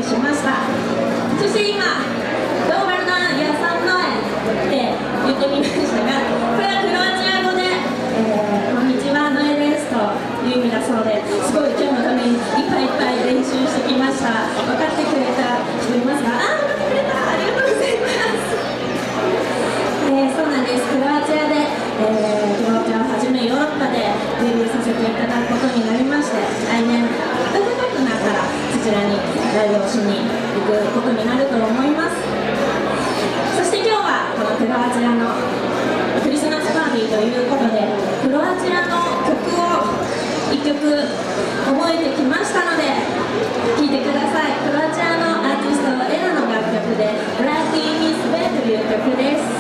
しました。そして今ドーバルダンやサンノエって言ってみましたが、これはクロアチア語で、こんにちはノエですという意味だそうで、すごい今日のためにいっぱいいっぱい練習してきました。分かってくれた人いますか？分かってくれた、ありがとうございます。そうなんです。クロアチアで、クロアチアをはじめヨーロッパでデビューさせていただくことになりまして、来年暖かくなったらそちらにライブをしに行くことになると思います。そして今日はこのクロアチアのクリスマスパーティーということで、クロアチアの曲を1曲覚えてきましたので聴いてください。クロアチアのアーティストエラの楽曲で「ブラッディ・ミス・ベ」という曲です。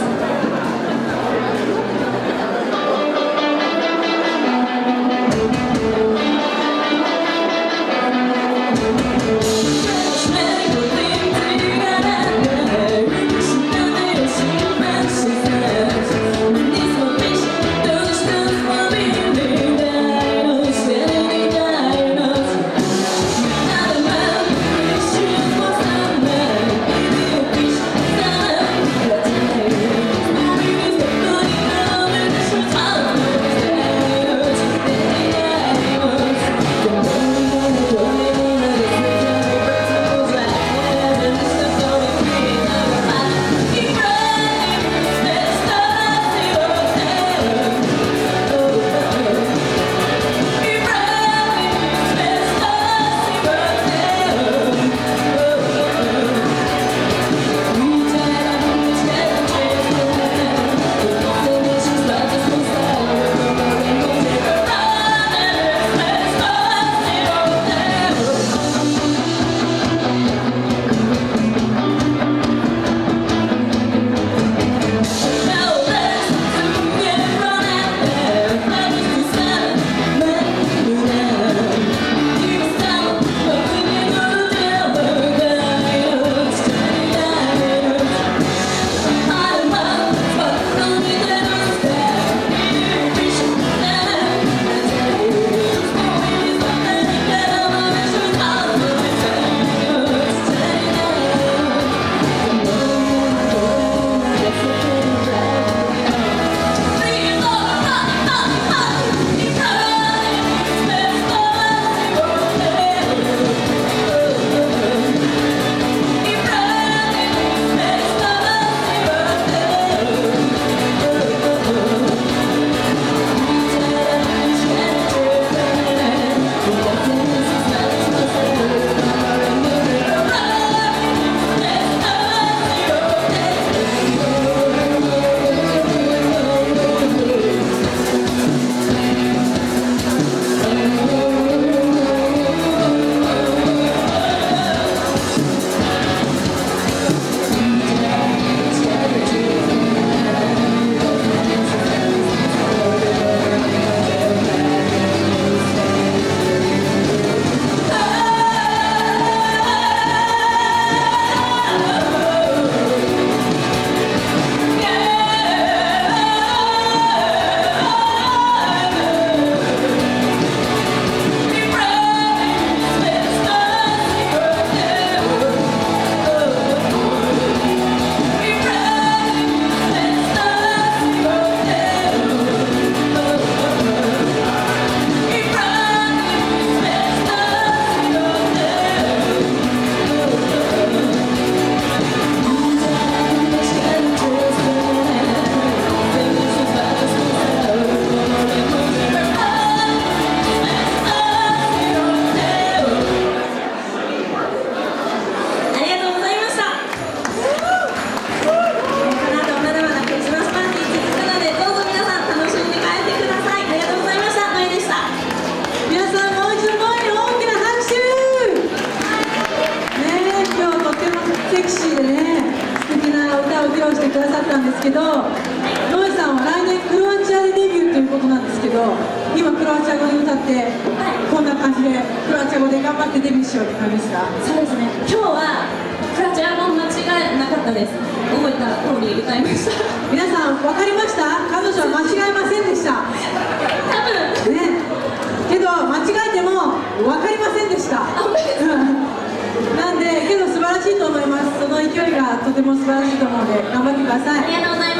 くださったんですけど、ノエさんは来年クロアチアでデビューということなんですけど、今クロアチア語で歌って、こんな感じでクロアチア語で頑張ってデビューしようって感じですか？そうですね、今日はクロアチア語間違いなかったです。覚えた通り歌いました。皆さん分かりました？彼女は間違えませんでした。多分ね、けど間違えても分かりませんでした。なんでけどはとても素晴らしいと思うので頑張ってください。ありがとうございます。